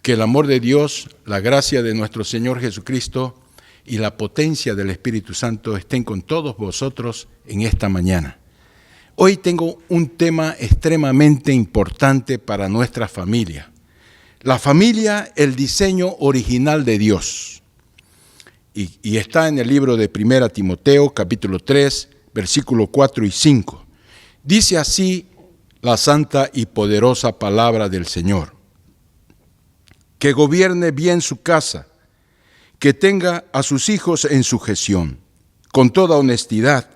Que el amor de Dios, la gracia de nuestro Señor Jesucristo y la potencia del Espíritu Santo estén con todos vosotros en esta mañana. Hoy tengo un tema extremadamente importante para nuestra familia. La familia, el diseño original de Dios. Y está en el libro de 1 Timoteo, capítulo 3, versículos 4 y 5. Dice así la santa y poderosa palabra del Señor. Que gobierne bien su casa, que tenga a sus hijos en sujeción, con toda honestidad,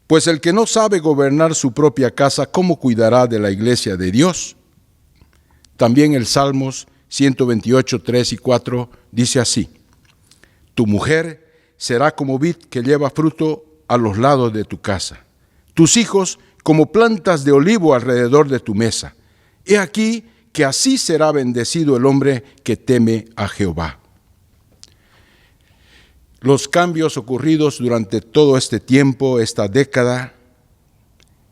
pues el que no sabe gobernar su propia casa, ¿cómo cuidará de la iglesia de Dios? También el Salmos 128, 3 y 4 dice así: Tu mujer será como vid que lleva fruto a los lados de tu casa, tus hijos como plantas de olivo alrededor de tu mesa. He aquí que así será bendecido el hombre que teme a Jehová. Los cambios ocurridos durante todo este tiempo, esta década,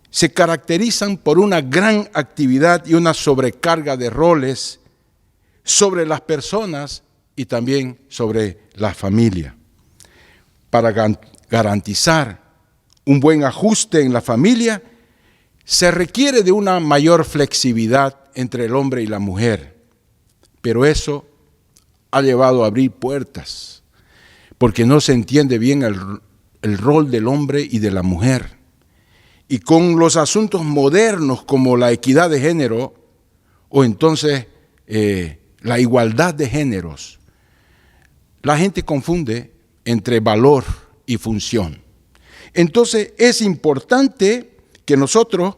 se caracterizan por una gran actividad y una sobrecarga de roles sobre las personas y también sobre la familia. Para garantizar un buen ajuste en la familia, se requiere de una mayor flexibilidad entre el hombre y la mujer, pero eso ha llevado a abrir puertas, porque no se entiende bien el rol del hombre y de la mujer. Y con los asuntos modernos como la equidad de género, o entonces la igualdad de géneros, la gente confunde entre valor y función. Entonces es importante que nosotros,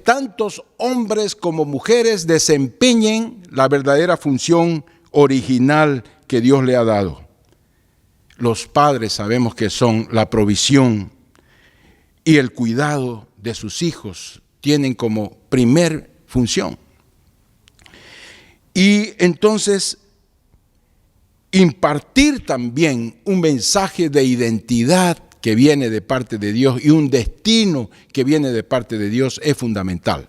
tantos hombres como mujeres desempeñen la verdadera función original que Dios le ha dado. Los padres sabemos que son la provisión y el cuidado de sus hijos, tienen como primer función. Y entonces, impartir también un mensaje de identidad que viene de parte de Dios y un destino que viene de parte de Dios es fundamental.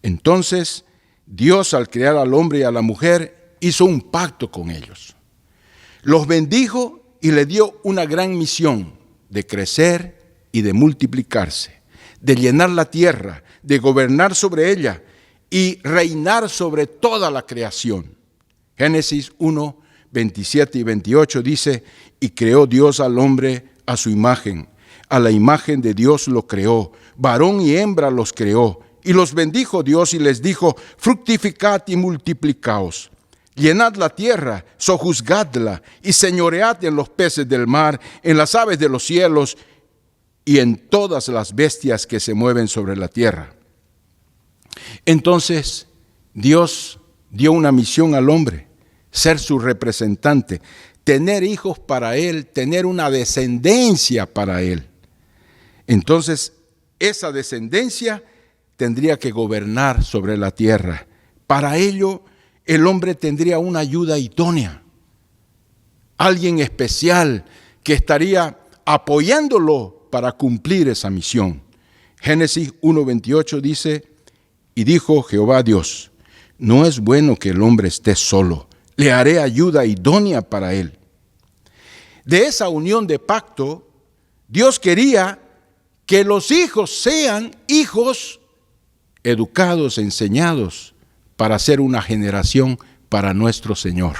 Entonces, Dios al crear al hombre y a la mujer hizo un pacto con ellos. Los bendijo y le dio una gran misión de crecer y de multiplicarse, de llenar la tierra, de gobernar sobre ella y reinar sobre toda la creación. Génesis 1, 27 y 28 dice: Y creó Dios al hombre a su imagen, a la imagen de Dios lo creó, varón y hembra los creó, y los bendijo Dios y les dijo: Fructificad y multiplicaos, llenad la tierra, sojuzgadla y señoread en los peces del mar, en las aves de los cielos y en todas las bestias que se mueven sobre la tierra. Entonces Dios dio una misión al hombre: ser su representante, tener hijos para él, tener una descendencia para él. Entonces, esa descendencia tendría que gobernar sobre la tierra. Para ello, el hombre tendría una ayuda idónea, alguien especial que estaría apoyándolo para cumplir esa misión. Génesis 1:28 dice: Y dijo Jehová Dios: No es bueno que el hombre esté solo, le haré ayuda idónea para él. De esa unión de pacto, Dios quería que los hijos sean hijos educados, enseñados, para ser una generación para nuestro Señor.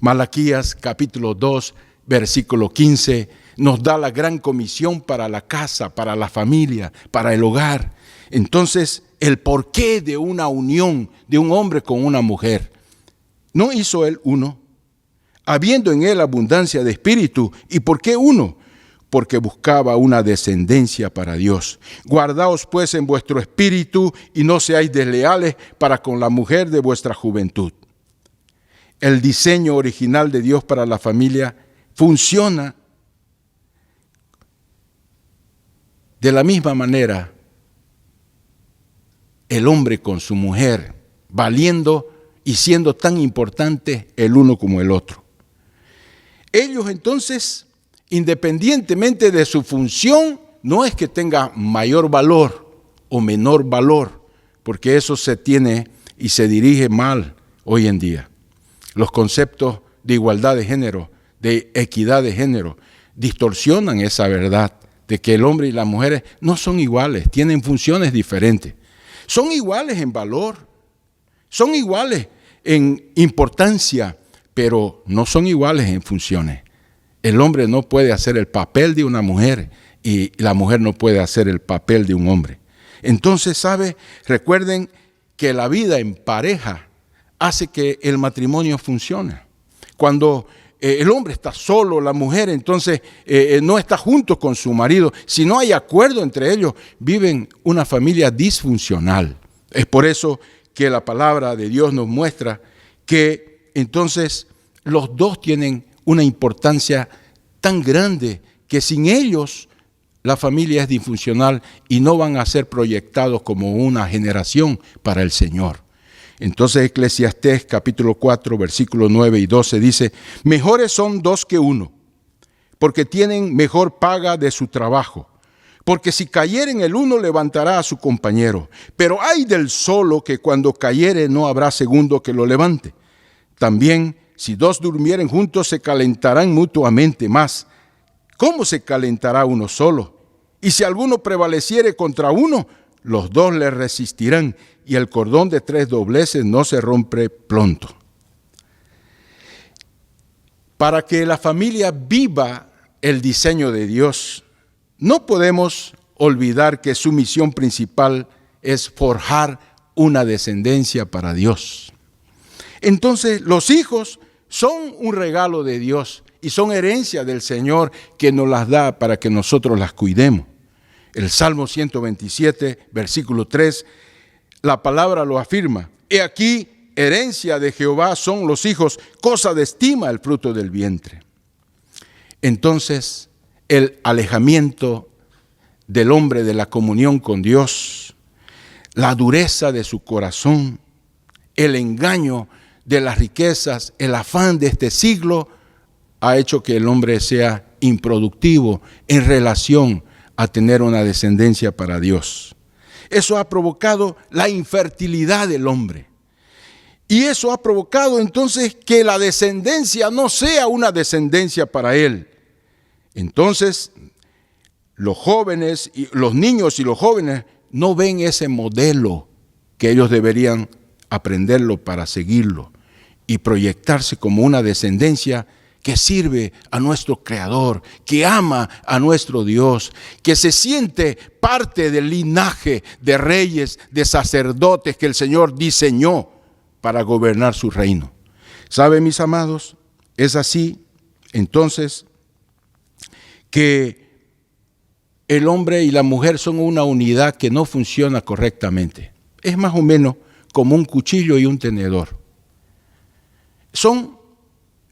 Malaquías capítulo 2, versículo 15, nos da la gran comisión para la casa, para la familia, para el hogar. Entonces, el porqué de una unión de un hombre con una mujer. ¿No hizo él uno? Habiendo en él abundancia de espíritu. ¿Y por qué uno? Porque buscaba una descendencia para Dios. Guardaos pues en vuestro espíritu y no seáis desleales para con la mujer de vuestra juventud. El diseño original de Dios para la familia funciona de la misma manera. El hombre con su mujer, valiendo y siendo tan importante el uno como el otro. Ellos entonces, independientemente de su función, no es que tenga mayor valor o menor valor, porque eso se tiene y se dirige mal hoy en día. Los conceptos de igualdad de género, de equidad de género, distorsionan esa verdad de que el hombre y las mujeres no son iguales, tienen funciones diferentes. Son iguales en valor, son iguales en importancia, pero no son iguales en funciones. El hombre no puede hacer el papel de una mujer y la mujer no puede hacer el papel de un hombre. Entonces, ¿sabe? Recuerden que la vida en pareja hace que el matrimonio funcione. Cuando el hombre está solo, la mujer entonces no está junto con su marido, si no hay acuerdo entre ellos, viven una familia disfuncional. Es por eso que la palabra de Dios nos muestra que entonces los dos tienen una importancia tan grande que sin ellos la familia es disfuncional y no van a ser proyectados como una generación para el Señor. Entonces Eclesiastés capítulo 4, versículos 9 y 12 dice: mejores son dos que uno, porque tienen mejor paga de su trabajo. Porque si cayeren el uno, levantará a su compañero. Pero ay del solo, que cuando cayere no habrá segundo que lo levante. También, si dos durmieren juntos, se calentarán mutuamente más. ¿Cómo se calentará uno solo? Y si alguno prevaleciere contra uno, los dos le resistirán, y el cordón de 3 dobleces no se rompe pronto. Para que la familia viva el diseño de Dios, no podemos olvidar que su misión principal es forjar una descendencia para Dios. Entonces, los hijos son un regalo de Dios y son herencia del Señor que nos las da para que nosotros las cuidemos. El Salmo 127, versículo 3, la palabra lo afirma: he aquí, herencia de Jehová son los hijos, cosa de estima el fruto del vientre. Entonces, el alejamiento del hombre de la comunión con Dios, la dureza de su corazón, el engaño de las riquezas, el afán de este siglo, ha hecho que el hombre sea improductivo en relación a tener una descendencia para Dios. Eso ha provocado la infertilidad del hombre. Y eso ha provocado entonces que la descendencia no sea una descendencia para él. Entonces, los jóvenes, los niños y los jóvenes no ven ese modelo que ellos deberían aprenderlo para seguirlo y proyectarse como una descendencia que sirve a nuestro Creador, que ama a nuestro Dios, que se siente parte del linaje de reyes, de sacerdotes que el Señor diseñó para gobernar su reino. ¿Saben, mis amados? Es así, entonces, que el hombre y la mujer son una unidad que no funciona correctamente. Es más o menos como un cuchillo y un tenedor. Son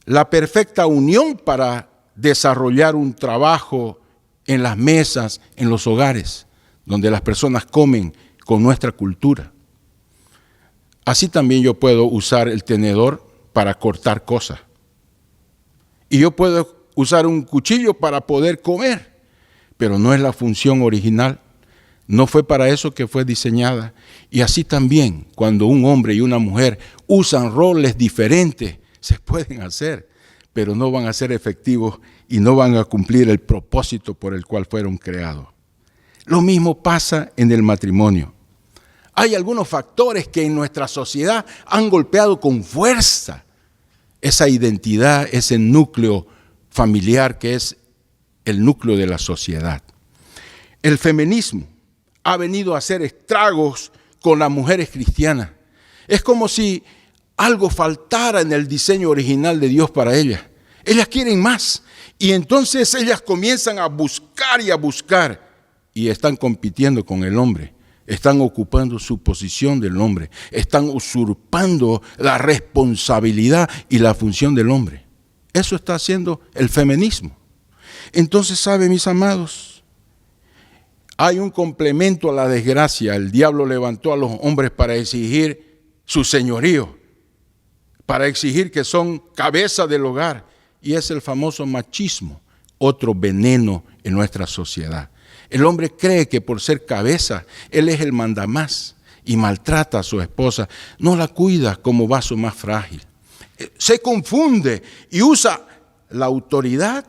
la perfecta unión para desarrollar un trabajo en las mesas, en los hogares, donde las personas comen con nuestra cultura. Así también yo puedo usar el tenedor para cortar cosas. Y yo puedo usar un cuchillo para poder comer, pero no es la función original. No fue para eso que fue diseñada. Y así también, cuando un hombre y una mujer usan roles diferentes, se pueden hacer, pero no van a ser efectivos y no van a cumplir el propósito por el cual fueron creados. Lo mismo pasa en el matrimonio. Hay algunos factores que en nuestra sociedad han golpeado con fuerza esa identidad, ese núcleo familiar que es el núcleo de la sociedad. El feminismo ha venido a hacer estragos con las mujeres cristianas. Es como si algo faltara en el diseño original de Dios para ellas. Ellas quieren más y entonces ellas comienzan a buscar y están compitiendo con el hombre. Están ocupando su posición del hombre. Están usurpando la responsabilidad y la función del hombre. Eso está haciendo el feminismo. Entonces, ¿saben, mis amados? Hay un complemento a la desgracia. El diablo levantó a los hombres para exigir su señorío, para exigir que son cabeza del hogar. Y es el famoso machismo, otro veneno en nuestra sociedad. El hombre cree que por ser cabeza, él es el mandamás y maltrata a su esposa, no la cuida como vaso más frágil. Se confunde y usa la autoridad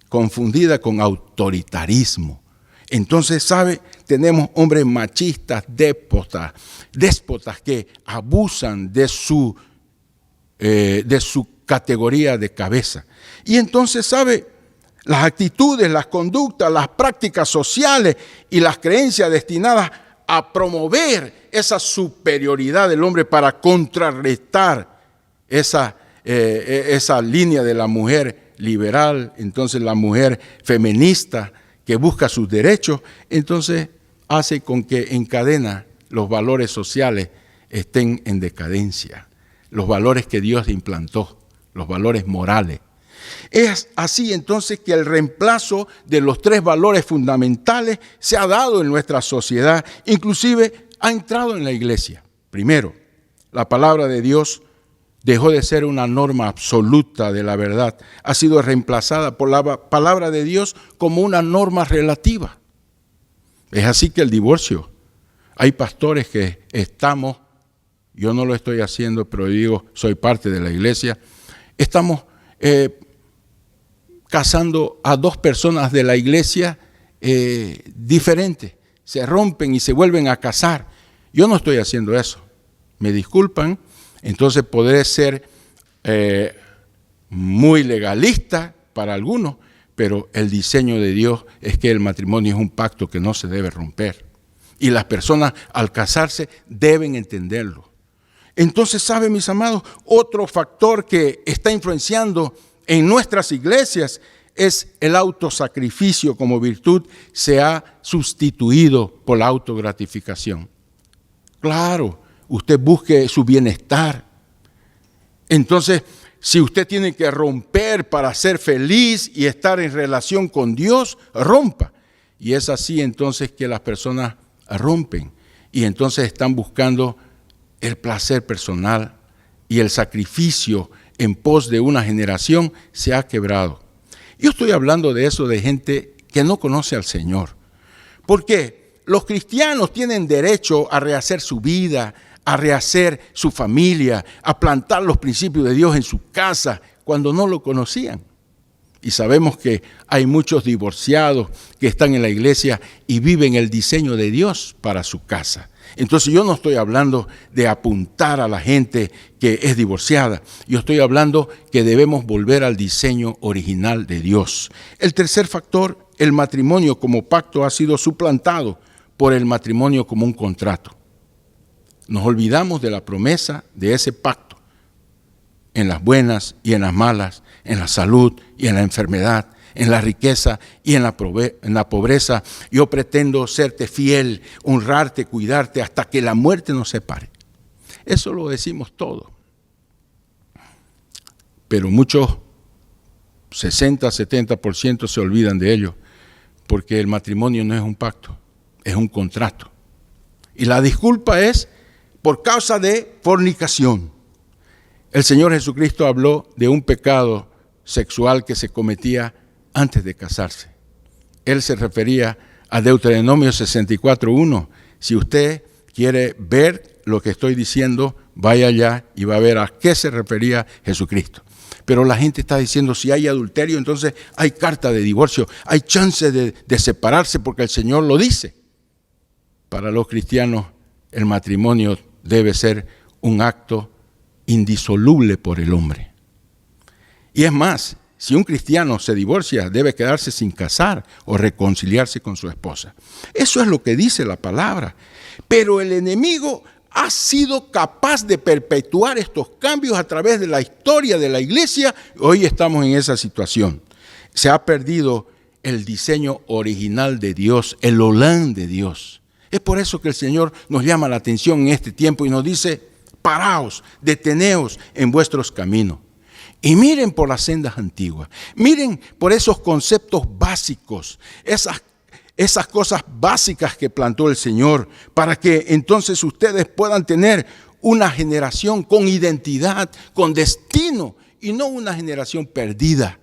confundida con autoritarismo. Entonces, ¿sabe? Tenemos hombres machistas, déspotas que abusan de su categoría de cabeza. Y entonces, ¿sabe? Las actitudes, las conductas, las prácticas sociales y las creencias destinadas a promover esa superioridad del hombre para contrarrestar esa línea de la mujer liberal, entonces la mujer feminista que busca sus derechos, entonces hace con que en cadena los valores sociales estén en decadencia, los valores que Dios implantó, los valores morales. Es así entonces que el reemplazo de los tres valores fundamentales se ha dado en nuestra sociedad, inclusive ha entrado en la iglesia. Primero, la palabra de Dios dejó de ser una norma absoluta de la verdad, ha sido reemplazada por la palabra de Dios como una norma relativa. Es así que el divorcio, hay pastores que estamos, yo no lo estoy haciendo, pero digo, soy parte de la iglesia, estamos casando a dos personas de la iglesia diferentes, se rompen y se vuelven a casar. Yo no estoy haciendo eso, me disculpan. Entonces podré ser muy legalista para algunos, pero el diseño de Dios es que el matrimonio es un pacto que no se debe romper. Y las personas al casarse deben entenderlo. Entonces, ¿saben, mis amados? Otro factor que está influenciando en nuestras iglesias es el autosacrificio como virtud se ha sustituido por la autogratificación. Claro. Usted busque su bienestar. Entonces, si usted tiene que romper para ser feliz y estar en relación con Dios, rompa. Y es así entonces que las personas rompen. Y entonces están buscando el placer personal y el sacrificio en pos de una generación se ha quebrado. Yo estoy hablando de eso de gente que no conoce al Señor. ¿Por qué? Los cristianos tienen derecho a rehacer su vida, a rehacer su familia, a plantar los principios de Dios en su casa cuando no lo conocían. Y sabemos que hay muchos divorciados que están en la iglesia y viven el diseño de Dios para su casa. Entonces yo no estoy hablando de apuntar a la gente que es divorciada. Yo estoy hablando que debemos volver al diseño original de Dios. El tercer factor, el matrimonio como pacto ha sido suplantado por el matrimonio como un contrato. Nos olvidamos de la promesa de ese pacto en las buenas y en las malas, en la salud y en la enfermedad, en la riqueza y en la pobreza. Yo pretendo serte fiel, honrarte, cuidarte hasta que la muerte nos separe. Eso lo decimos todo. Pero muchos, 60-70% se olvidan de ello, porque el matrimonio no es un pacto, es un contrato. Y la disculpa es por causa de fornicación. El Señor Jesucristo habló de un pecado sexual que se cometía antes de casarse. Él se refería a Deuteronomio 64:1. Si usted quiere ver lo que estoy diciendo, vaya allá y va a ver a qué se refería Jesucristo. Pero la gente está diciendo, si hay adulterio, entonces hay carta de divorcio, hay chance de separarse porque el Señor lo dice. Para los cristianos, el matrimonio debe ser un acto indisoluble por el hombre. Y es más, si un cristiano se divorcia, debe quedarse sin casar o reconciliarse con su esposa. Eso es lo que dice la palabra. Pero el enemigo ha sido capaz de perpetuar estos cambios a través de la historia de la iglesia. Hoy estamos en esa situación. Se ha perdido el diseño original de Dios, el Olán de Dios. Es por eso que el Señor nos llama la atención en este tiempo y nos dice, paraos, deteneos en vuestros caminos. Y miren por las sendas antiguas, miren por esos conceptos básicos, esas cosas básicas que plantó el Señor, para que entonces ustedes puedan tener una generación con identidad, con destino, y no una generación perdida.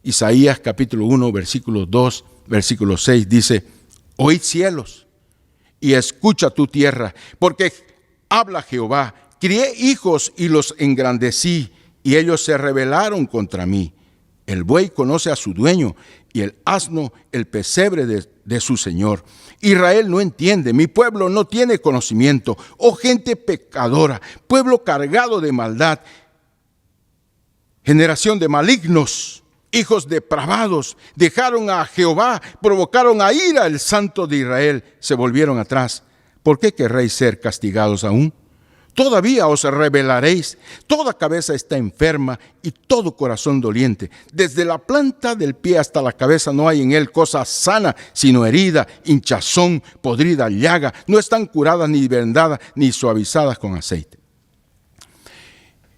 Isaías capítulo 1, versículo 2, versículo 6 dice, oíd cielos, y escucha tu tierra, porque habla Jehová, crié hijos y los engrandecí, y ellos se rebelaron contra mí. El buey conoce a su dueño, y el asno el pesebre de su señor. Israel no entiende, mi pueblo no tiene conocimiento. Oh gente pecadora, pueblo cargado de maldad, generación de malignos, hijos depravados, dejaron a Jehová, provocaron a ira al Santo de Israel, se volvieron atrás. ¿Por qué querréis ser castigados aún? Todavía os rebelaréis. Toda cabeza está enferma y todo corazón doliente. Desde la planta del pie hasta la cabeza no hay en él cosa sana, sino herida, hinchazón, podrida, llaga. No están curadas ni vendadas ni suavizadas con aceite.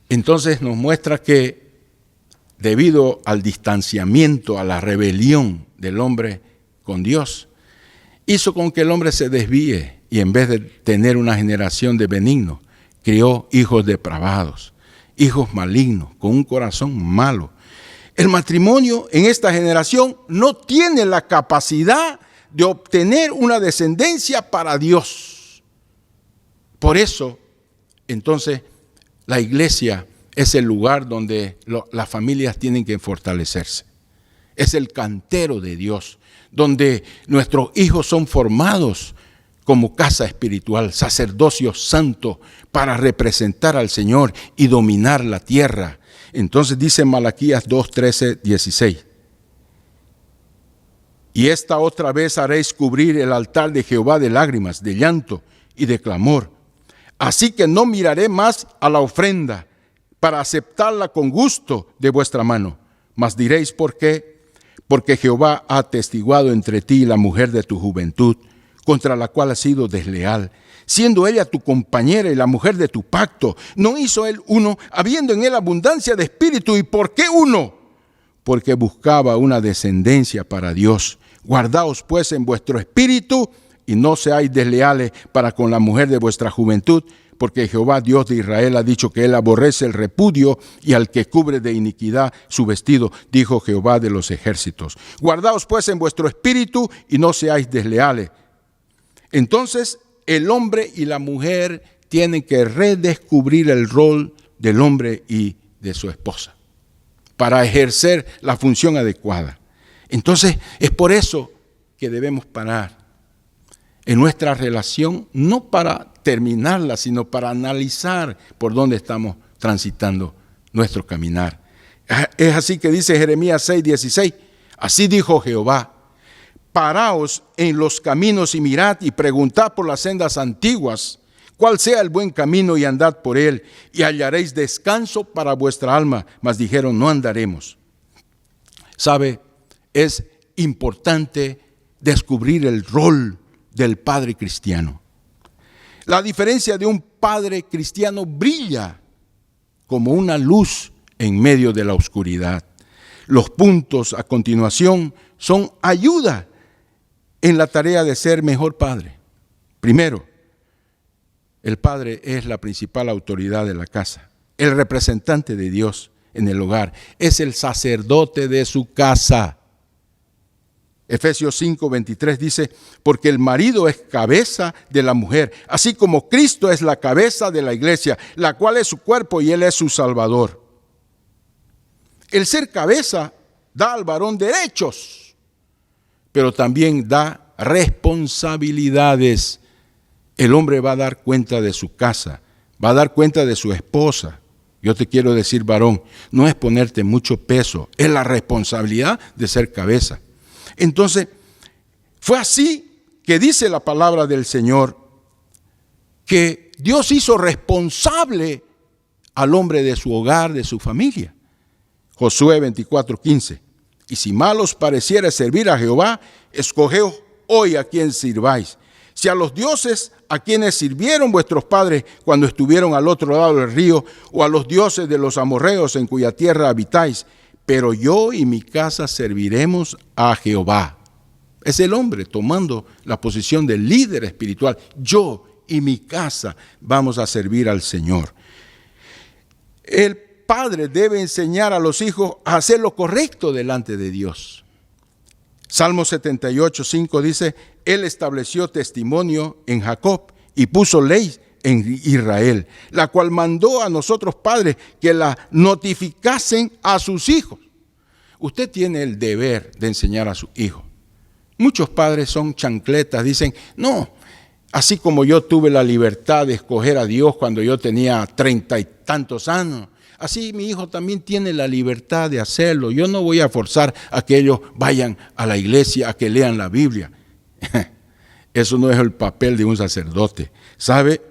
Entonces nos muestra que debido al distanciamiento, a la rebelión del hombre con Dios, hizo con que el hombre se desvíe y en vez de tener una generación de benignos, crió hijos depravados, hijos malignos, con un corazón malo. El matrimonio en esta generación no tiene la capacidad de obtener una descendencia para Dios. Por eso, entonces, la iglesia es el lugar donde las familias tienen que fortalecerse. Es el cantero de Dios, donde nuestros hijos son formados como casa espiritual, sacerdocio santo, para representar al Señor y dominar la tierra. Entonces dice Malaquías 2, 13, 16. Y esta otra vez haréis cubrir el altar de Jehová de lágrimas, de llanto y de clamor. Así que no miraré más a la ofrenda para aceptarla con gusto de vuestra mano. Mas diréis, ¿por qué? Porque Jehová ha atestiguado entre ti la mujer de tu juventud, contra la cual has sido desleal, siendo ella tu compañera y la mujer de tu pacto. ¿No hizo él uno, habiendo en él abundancia de espíritu? ¿Y por qué uno? Porque buscaba una descendencia para Dios. Guardaos pues en vuestro espíritu y no seáis desleales para con la mujer de vuestra juventud, porque Jehová Dios de Israel ha dicho que él aborrece el repudio y al que cubre de iniquidad su vestido, dijo Jehová de los ejércitos. Guardaos pues en vuestro espíritu y no seáis desleales. Entonces, el hombre y la mujer tienen que redescubrir el rol del hombre y de su esposa para ejercer la función adecuada. Entonces, es por eso que debemos parar en nuestra relación, no para terminarla, sino para analizar por dónde estamos transitando nuestro caminar. Es así que dice Jeremías 6, 16. Así dijo Jehová. Paraos en los caminos y mirad y preguntad por las sendas antiguas, cuál sea el buen camino y andad por él, y hallaréis descanso para vuestra alma. Mas dijeron, no andaremos. ¿Sabe? Es importante descubrir el rol del padre cristiano. La diferencia de un padre cristiano brilla como una luz en medio de la oscuridad. Los puntos a continuación son ayuda en la tarea de ser mejor padre. Primero, el padre es la principal autoridad de la casa, el representante de Dios en el hogar, es el sacerdote de su casa. Efesios 5, 23 dice, porque el marido es cabeza de la mujer, así como Cristo es la cabeza de la iglesia, la cual es su cuerpo y él es su salvador. El ser cabeza da al varón derechos, pero también da responsabilidades. El hombre va a dar cuenta de su casa, va a dar cuenta de su esposa. Yo te quiero decir, varón, no es ponerte mucho peso, es la responsabilidad de ser cabeza. Entonces, fue así que dice la palabra del Señor, que Dios hizo responsable al hombre de su hogar, de su familia. Josué 24:15. Y si mal os pareciera servir a Jehová, escogeos hoy a quien sirváis. Si a los dioses a quienes sirvieron vuestros padres cuando estuvieron al otro lado del río, o a los dioses de los amorreos en cuya tierra habitáis, pero yo y mi casa serviremos a Jehová. Es el hombre tomando la posición de líder espiritual. Yo y mi casa vamos a servir al Señor. El padre debe enseñar a los hijos a hacer lo correcto delante de Dios. Salmo 78:5 dice: Él estableció testimonio en Jacob y puso ley en Israel, la cual mandó a nosotros padres que la notificasen a sus hijos. Usted tiene el deber de enseñar a sus hijos. Muchos padres son chancletas, dicen: no, así como yo tuve la libertad de escoger a Dios cuando yo tenía 30 y tantos años, así mi hijo también tiene la libertad de hacerlo. Yo no voy a forzar a que ellos vayan a la iglesia, a que lean la Biblia. Eso no es el papel de un sacerdote. ¿Sabe?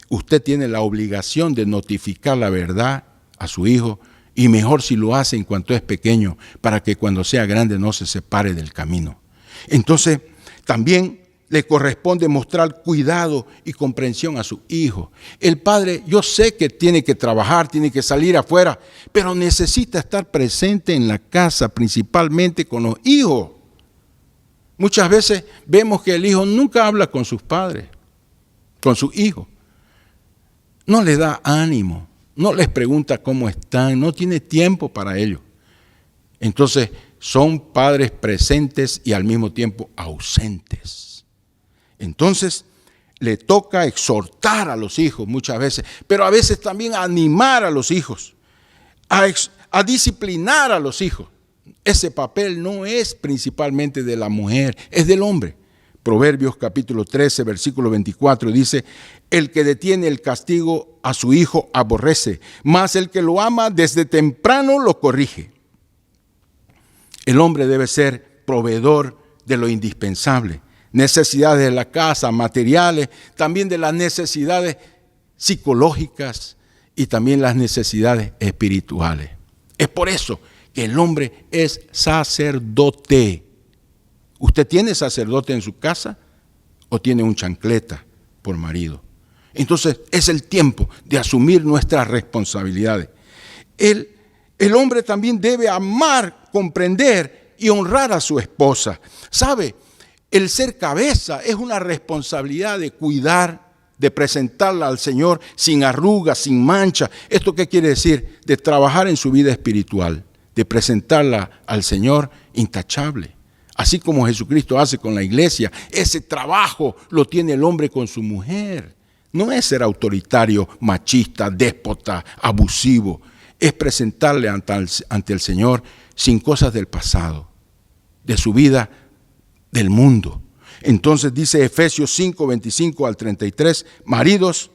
Usted tiene la obligación de notificar la verdad a su hijo, y mejor si lo hace en cuanto es pequeño, para que cuando sea grande no se separe del camino. Entonces, también le corresponde mostrar cuidado y comprensión a su hijo. El padre, yo sé que tiene que trabajar, tiene que salir afuera, pero necesita estar presente en la casa, principalmente con los hijos. Muchas veces vemos que el hijo nunca habla con sus padres, con sus hijos. No les da ánimo, no les pregunta cómo están, no tiene tiempo para ello. Entonces, son padres presentes y al mismo tiempo ausentes. Entonces, le toca exhortar a los hijos muchas veces, pero a veces también animar a los hijos, a disciplinar a los hijos. Ese papel no es principalmente de la mujer, es del hombre. Proverbios capítulo 13, versículo 24 dice: el que detiene el castigo a su hijo aborrece, mas el que lo ama desde temprano lo corrige. El hombre debe ser proveedor de lo indispensable, necesidades de la casa, materiales, también de las necesidades psicológicas y también las necesidades espirituales. Es por eso que el hombre es sacerdote. ¿Usted tiene sacerdote en su casa o tiene un chancleta por marido? Entonces es el tiempo de asumir nuestras responsabilidades. El hombre también debe amar, comprender y honrar a su esposa. ¿Sabe? El ser cabeza es una responsabilidad de cuidar, de presentarla al Señor sin arrugas, sin mancha. ¿Esto qué quiere decir? De trabajar en su vida espiritual, de presentarla al Señor intachable. Así como Jesucristo hace con la iglesia, ese trabajo lo tiene el hombre con su mujer. No es ser autoritario, machista, déspota, abusivo. Es presentarle ante el Señor sin cosas del pasado, de su vida, del mundo. Entonces dice Efesios 5, 25 al 33, maridos,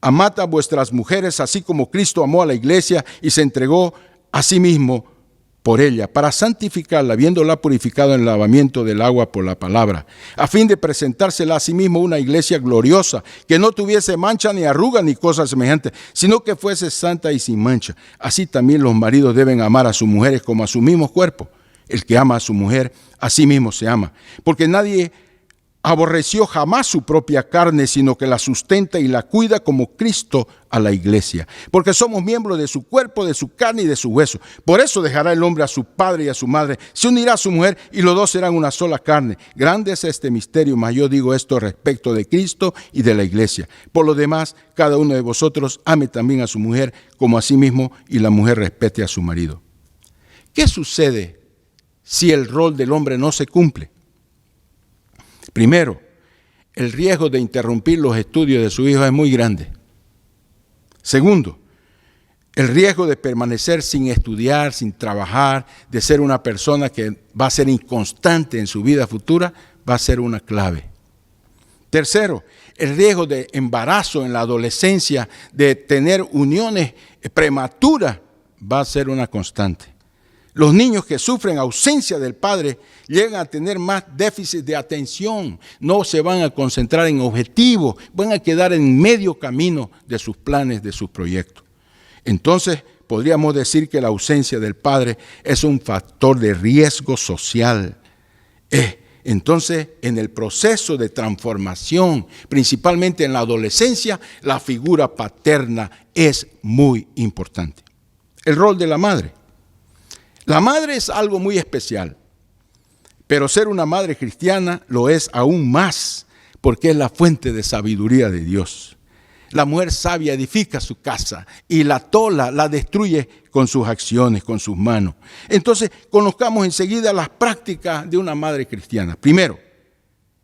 amad a vuestras mujeres así como Cristo amó a la iglesia y se entregó a sí mismo por ella, para santificarla, habiéndola purificado en el lavamiento del agua por la palabra, a fin de presentársela a sí mismo una iglesia gloriosa, que no tuviese mancha ni arruga ni cosas semejantes, sino que fuese santa y sin mancha. Así también los maridos deben amar a sus mujeres como a su mismo cuerpo. El que ama a su mujer, a sí mismo se ama, porque nadie aborreció jamás su propia carne, sino que la sustenta y la cuida como Cristo a la iglesia. Porque somos miembros de su cuerpo, de su carne y de su hueso. Por eso dejará el hombre a su padre y a su madre, se unirá a su mujer y los dos serán una sola carne. Grande es este misterio, mas yo digo esto respecto de Cristo y de la iglesia. Por lo demás, cada uno de vosotros ame también a su mujer como a sí mismo, y la mujer respete a su marido. ¿Qué sucede si el rol del hombre no se cumple? Primero, el riesgo de interrumpir los estudios de su hijo es muy grande. Segundo, el riesgo de permanecer sin estudiar, sin trabajar, de ser una persona que va a ser inconstante en su vida futura, va a ser una clave. Tercero, el riesgo de embarazo en la adolescencia, de tener uniones prematuras, va a ser una constante. Los niños que sufren ausencia del padre llegan a tener más déficit de atención, no se van a concentrar en objetivos, van a quedar en medio camino de sus planes, de sus proyectos. Entonces, podríamos decir que la ausencia del padre es un factor de riesgo social. Entonces, en el proceso de transformación, principalmente en la adolescencia, la figura paterna es muy importante. El rol de la madre. La madre es algo muy especial, pero ser una madre cristiana lo es aún más, porque es la fuente de sabiduría de Dios. La mujer sabia edifica su casa y la tola, la destruye con sus acciones, con sus manos. Entonces, conozcamos enseguida las prácticas de una madre cristiana. Primero,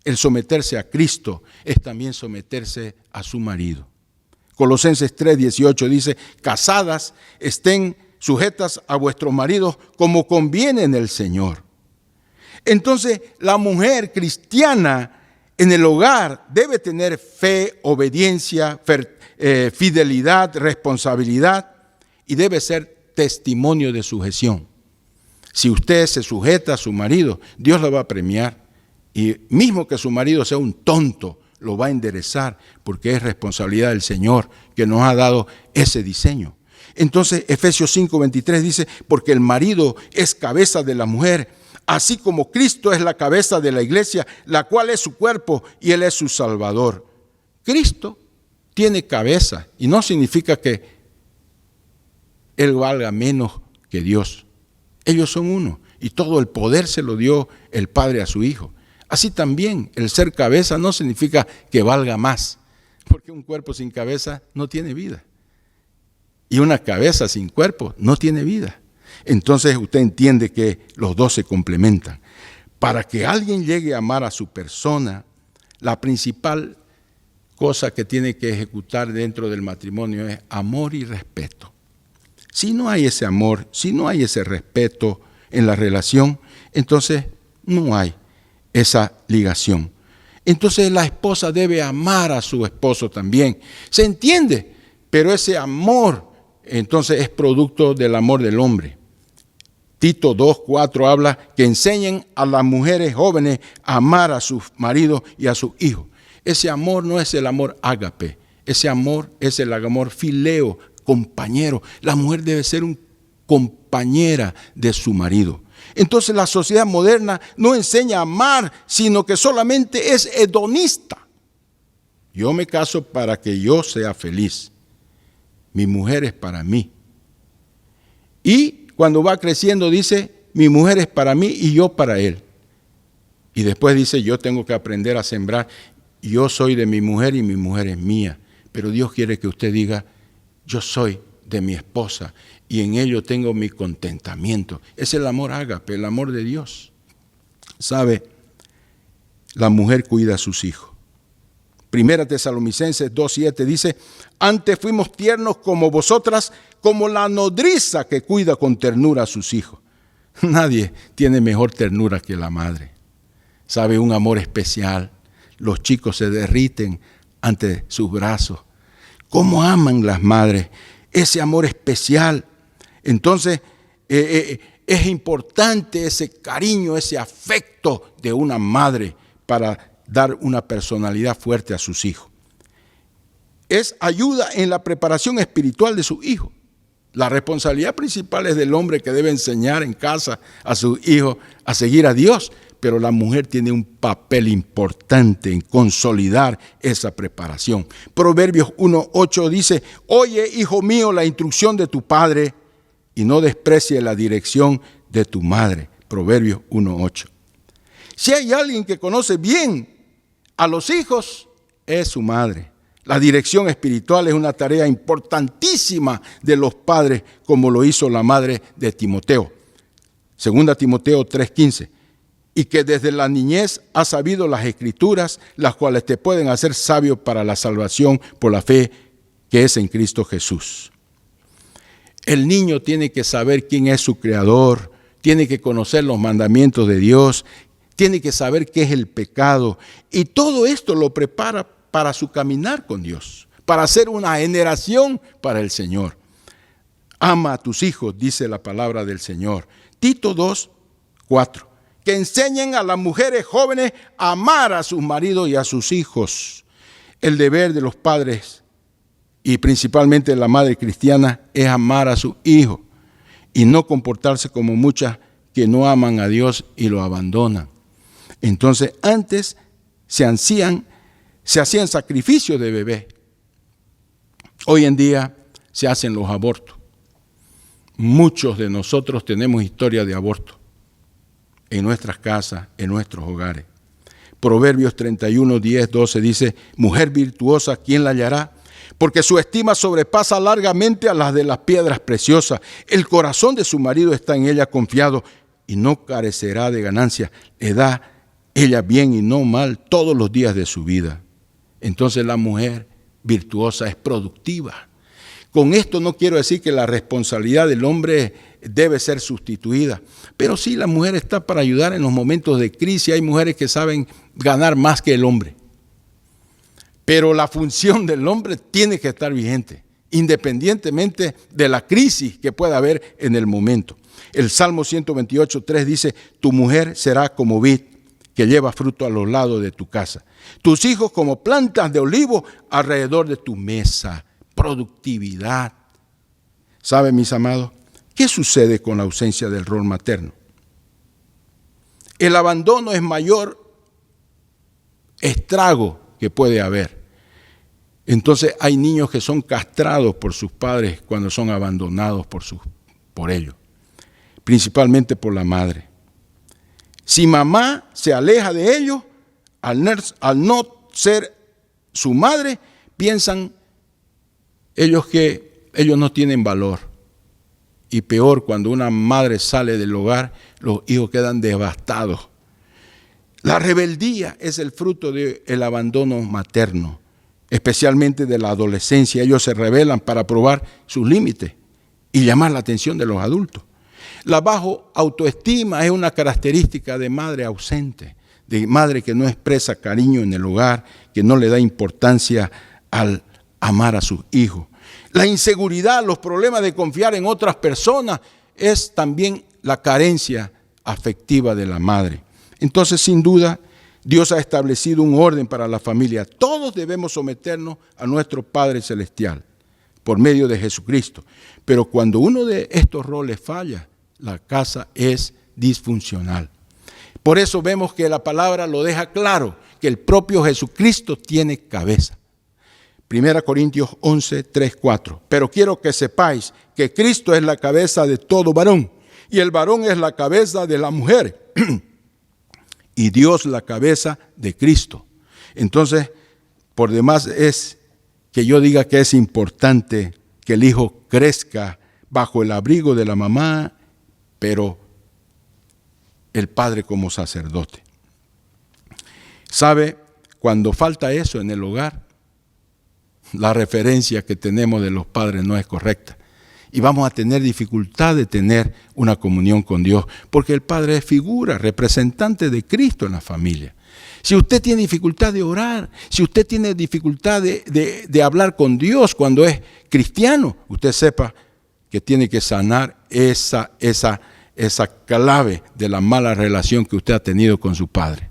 el someterse a Cristo es también someterse a su marido. Colosenses 3:18 dice, casadas estén sujetas a vuestros maridos como conviene en el Señor. Entonces, la mujer cristiana en el hogar debe tener fe, obediencia, fidelidad, responsabilidad y debe ser testimonio de sujeción. Si usted se sujeta a su marido, Dios la va a premiar. Y mismo que su marido sea un tonto, lo va a enderezar porque es responsabilidad del Señor que nos ha dado ese diseño. Entonces, Efesios 5:23 dice, porque el marido es cabeza de la mujer, así como Cristo es la cabeza de la iglesia, la cual es su cuerpo y Él es su Salvador. Cristo tiene cabeza y no significa que Él valga menos que Dios. Ellos son uno y todo el poder se lo dio el Padre a su Hijo. Así también el ser cabeza no significa que valga más, porque un cuerpo sin cabeza no tiene vida. Y una cabeza sin cuerpo no tiene vida. Entonces usted entiende que los dos se complementan. Para que alguien llegue a amar a su persona, la principal cosa que tiene que ejecutar dentro del matrimonio es amor y respeto. Si no hay ese amor, si no hay ese respeto en la relación, entonces no hay esa ligación. Entonces la esposa debe amar a su esposo también. ¿Se entiende? Pero ese amor entonces es producto del amor del hombre. Tito 2:4 habla que enseñen a las mujeres jóvenes a amar a sus maridos y a sus hijos. Ese amor no es el amor ágape, ese amor es el amor fileo, compañero. La mujer debe ser una compañera de su marido. Entonces la sociedad moderna no enseña a amar, sino que solamente es hedonista. Yo me caso para que yo sea feliz. Mi mujer es para mí. Y cuando va creciendo dice, mi mujer es para mí y yo para él. Y después dice, yo tengo que aprender a sembrar. Yo soy de mi mujer y mi mujer es mía. Pero Dios quiere que usted diga, yo soy de mi esposa y en ello tengo mi contentamiento. Es el amor ágape, el amor de Dios. ¿Sabe? La mujer cuida a sus hijos. Primera Tesalonicenses 2:7 dice, antes fuimos tiernos como vosotras, como la nodriza que cuida con ternura a sus hijos. Nadie tiene mejor ternura que la madre. ¿Sabe? Un amor especial. Los chicos se derriten ante sus brazos. ¿Cómo aman las madres? Ese amor especial. Entonces, es importante ese cariño, ese afecto de una madre para dar una personalidad fuerte a sus hijos. Es ayuda en la preparación espiritual de sus hijos. La responsabilidad principal es del hombre que debe enseñar en casa a sus hijos a seguir a Dios, pero la mujer tiene un papel importante en consolidar esa preparación. Proverbios 1:8 dice, oye, hijo mío, la instrucción de tu padre y no desprecie la dirección de tu madre. Proverbios 1:8. Si hay alguien que conoce bien a los hijos, es su madre. La dirección espiritual es una tarea importantísima de los padres, como lo hizo la madre de Timoteo. 2 Timoteo 3:15. Y que desde la niñez has sabido las escrituras, las cuales te pueden hacer sabio para la salvación por la fe que es en Cristo Jesús. El niño tiene que saber quién es su creador, tiene que conocer los mandamientos de Dios, tiene que saber qué es el pecado. Y todo esto lo prepara para su caminar con Dios, para ser una generación para el Señor. Ama a tus hijos, dice la palabra del Señor. Tito 2:4. Que enseñen a las mujeres jóvenes a amar a sus maridos y a sus hijos. El deber de los padres y principalmente de la madre cristiana es amar a sus hijos y no comportarse como muchas que no aman a Dios y lo abandonan. Entonces, antes se hacían sacrificios de bebé. Hoy en día se hacen los abortos. Muchos de nosotros tenemos historia de aborto en nuestras casas, en nuestros hogares. Proverbios 31:10-12 dice, mujer virtuosa, ¿quién la hallará? porque su estima sobrepasa largamente a las de las piedras preciosas. El corazón de su marido está en ella confiado y no carecerá de ganancia. Le da ella bien y no mal todos los días de su vida. Entonces la mujer virtuosa es productiva. Con esto no quiero decir que la responsabilidad del hombre debe ser sustituida, pero sí la mujer está para ayudar en los momentos de crisis. Hay mujeres que saben ganar más que el hombre, pero la función del hombre tiene que estar vigente, independientemente de la crisis que pueda haber en el momento. El Salmo 128:3 dice: tu mujer será como vid que lleva fruto a los lados de tu casa, tus hijos como plantas de olivo alrededor de tu mesa. Productividad. ¿Saben, mis amados, qué sucede con la ausencia del rol materno? El abandono es mayor estrago que puede haber. Entonces hay niños que son castrados por sus padres cuando son abandonados por ellos, principalmente por la madre. Si mamá se aleja de ellos, al no ser su madre, piensan ellos que ellos no tienen valor. Y peor, cuando una madre sale del hogar, los hijos quedan devastados. La rebeldía es el fruto del abandono materno, especialmente de la adolescencia. Ellos se rebelan para probar sus límites y llamar la atención de los adultos. La baja autoestima es una característica de madre ausente, de madre que no expresa cariño en el hogar, que no le da importancia al amar a sus hijos. La inseguridad, los problemas de confiar en otras personas es también la carencia afectiva de la madre. Entonces, sin duda, Dios ha establecido un orden para la familia. Todos debemos someternos a nuestro Padre Celestial por medio de Jesucristo. Pero cuando uno de estos roles falla, la casa es disfuncional. Por eso vemos que la palabra lo deja claro, que el propio Jesucristo tiene cabeza. 1 Corintios 11, 3, 4. Pero quiero que sepáis que Cristo es la cabeza de todo varón, y el varón es la cabeza de la mujer, y Dios la cabeza de Cristo. Entonces, por demás es que yo diga que es importante que el hijo crezca bajo el abrigo de la mamá, pero el padre como sacerdote. ¿Sabe? Cuando falta eso en el hogar, la referencia que tenemos de los padres no es correcta. Y vamos a tener dificultad de tener una comunión con Dios, porque el padre es figura, representante de Cristo en la familia. Si usted tiene dificultad de orar, si usted tiene dificultad de hablar con Dios cuando es cristiano, usted sepa que tiene que sanar esa clave de la mala relación que usted ha tenido con su padre.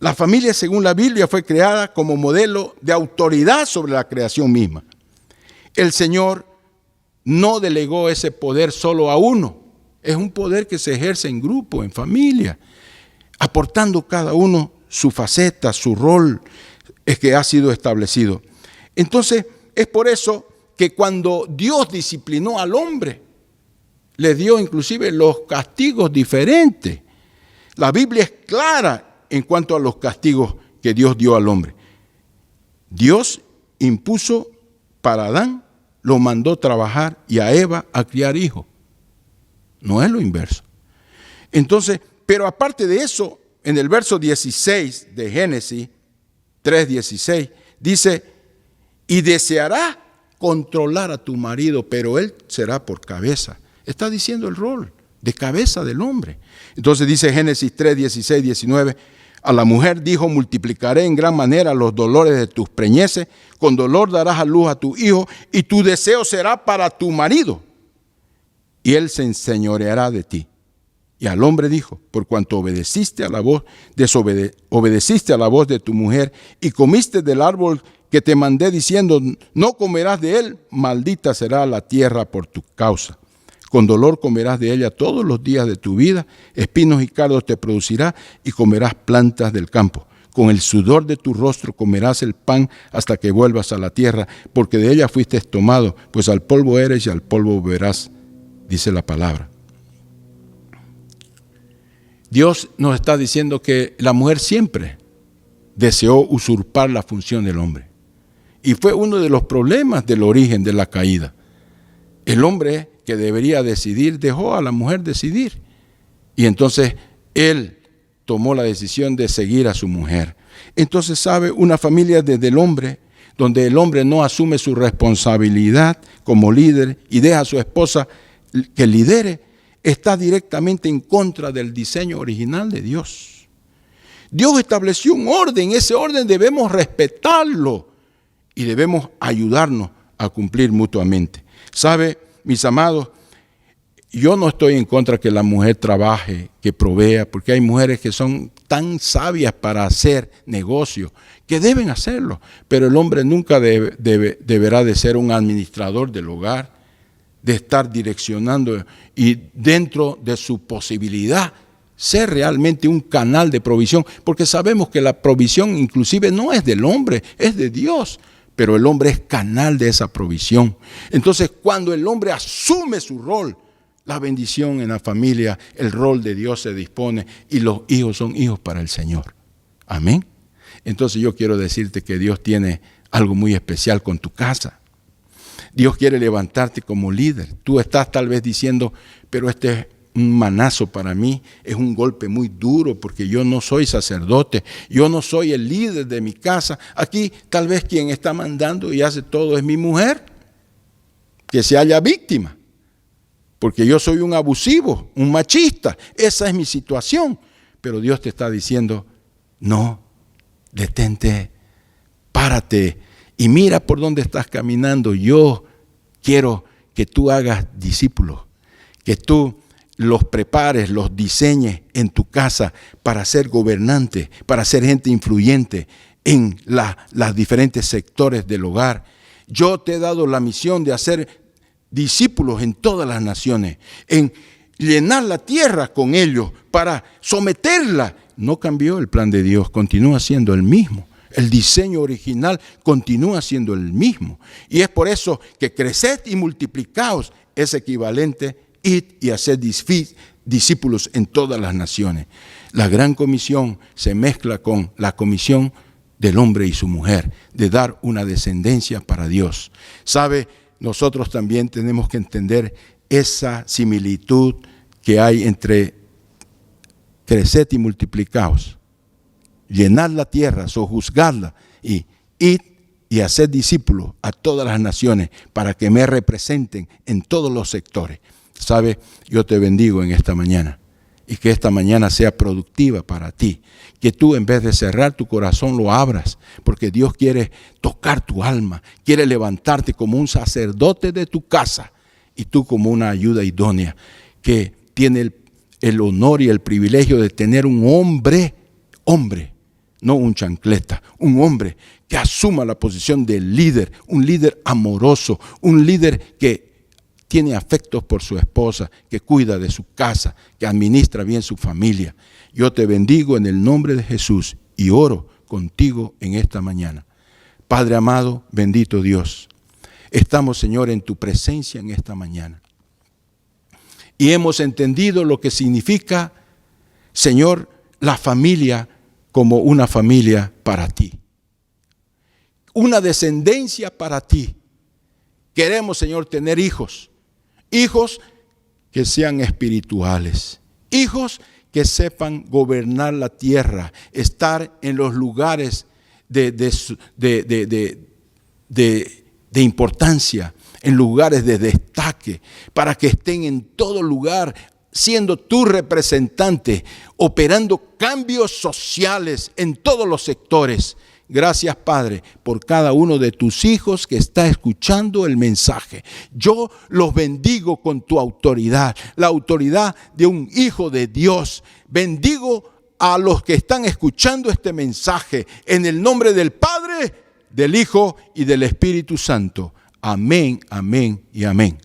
La familia, según la Biblia, fue creada como modelo de autoridad sobre la creación misma. El Señor no delegó ese poder solo a uno. Es un poder que se ejerce en grupo, en familia, aportando cada uno su faceta, su rol es que ha sido establecido. Entonces, es por eso que cuando Dios disciplinó al hombre, le dio inclusive los castigos diferentes. La Biblia es clara en cuanto a los castigos que Dios dio al hombre. Dios impuso para Adán, lo mandó trabajar, y a Eva a criar hijos. No es lo inverso. Entonces, pero aparte de eso, en el verso 16 de Génesis 3:16, dice: y deseará controlar a tu marido, pero él será por cabeza. Está diciendo el rol de cabeza del hombre. Entonces dice Génesis 3:16, 19, a la mujer dijo: multiplicaré en gran manera los dolores de tus preñeces, con dolor darás a luz a tu hijo, y tu deseo será para tu marido, y él se enseñoreará de ti. Y al hombre dijo: por cuanto obedeciste a la voz de tu mujer, y comiste del árbol que te mandé diciendo: no comerás de él, maldita será la tierra por tu causa. Con dolor comerás de ella todos los días de tu vida, espinos y cardos te producirá, y comerás plantas del campo. Con el sudor de tu rostro comerás el pan hasta que vuelvas a la tierra, porque de ella fuiste tomado, pues al polvo eres y al polvo volverás, dice la palabra. Dios nos está diciendo que la mujer siempre deseó usurpar la función del hombre. Y fue uno de los problemas del origen de la caída. El hombre que debería decidir dejó a la mujer decidir. Y entonces él tomó la decisión de seguir a su mujer. Entonces, ¿sabe? Una familia desde el hombre, donde el hombre no asume su responsabilidad como líder y deja a su esposa que lidere, está directamente en contra del diseño original de Dios. Dios estableció un orden, ese orden debemos respetarlo y debemos ayudarnos a cumplir mutuamente. ¿Sabe, mis amados? Yo no estoy en contra que la mujer trabaje, que provea, porque hay mujeres que son tan sabias para hacer negocio, que deben hacerlo, pero el hombre nunca deberá de ser un administrador del hogar, de estar direccionando y dentro de su posibilidad ser realmente un canal de provisión, porque sabemos que la provisión inclusive no es del hombre, es de Dios, pero el hombre es canal de esa provisión. Entonces, cuando el hombre asume su rol, la bendición en la familia, el rol de Dios se dispone y los hijos son hijos para el Señor. Amén. Entonces yo quiero decirte que Dios tiene algo muy especial con tu casa. Dios quiere levantarte como líder. Tú estás tal vez diciendo, pero este es un manazo para mí, es un golpe muy duro porque yo no soy sacerdote, yo no soy el líder de mi casa. Aquí tal vez quien está mandando y hace todo es mi mujer, que se halla víctima. Porque yo soy un abusivo, un machista. Esa es mi situación. Pero Dios te está diciendo, no, detente, párate y mira por dónde estás caminando. Yo quiero que tú hagas discípulos, que tú los prepares, los diseñes en tu casa para ser gobernante, para ser gente influyente en los diferentes sectores del hogar. Yo te he dado la misión de hacer discípulos en todas las naciones, en llenar la tierra con ellos para someterla. No cambió el plan de Dios, continúa siendo el mismo. El diseño original continúa siendo el mismo. Y es por eso que creced y multiplicaos es equivalente id y haced discípulos en todas las naciones. La gran comisión se mezcla con la comisión del hombre y su mujer, de dar una descendencia para Dios. ¿Sabe? Nosotros también tenemos que entender esa similitud que hay entre creced y multiplicaos, llenar la tierra, sojuzgarla y id y hacer discípulos a todas las naciones para que me representen en todos los sectores. ¿Sabe? Yo te bendigo en esta mañana y que esta mañana sea productiva para ti. Que tú en vez de cerrar tu corazón lo abras, porque Dios quiere tocar tu alma, quiere levantarte como un sacerdote de tu casa y tú como una ayuda idónea que tiene el honor y el privilegio de tener un hombre, no un chancleta, un hombre que asuma la posición de líder, un líder amoroso, un líder que tiene afectos por su esposa, que cuida de su casa, que administra bien su familia. Yo te bendigo en el nombre de Jesús y oro contigo en esta mañana. Padre amado, bendito Dios, estamos, Señor, en tu presencia en esta mañana. Y hemos entendido lo que significa, Señor, la familia como una familia para ti. Una descendencia para ti. Queremos, Señor, tener hijos. Hijos que sean espirituales. Hijos que sepan gobernar la tierra. Estar en los lugares de importancia. En lugares de destaque. Para que estén en todo lugar siendo tu representante. Operando cambios sociales en todos los sectores. Gracias, Padre, por cada uno de tus hijos que está escuchando el mensaje. Yo los bendigo con tu autoridad, la autoridad de un hijo de Dios. Bendigo a los que están escuchando este mensaje en el nombre del Padre, del Hijo y del Espíritu Santo. Amén, amén y amén.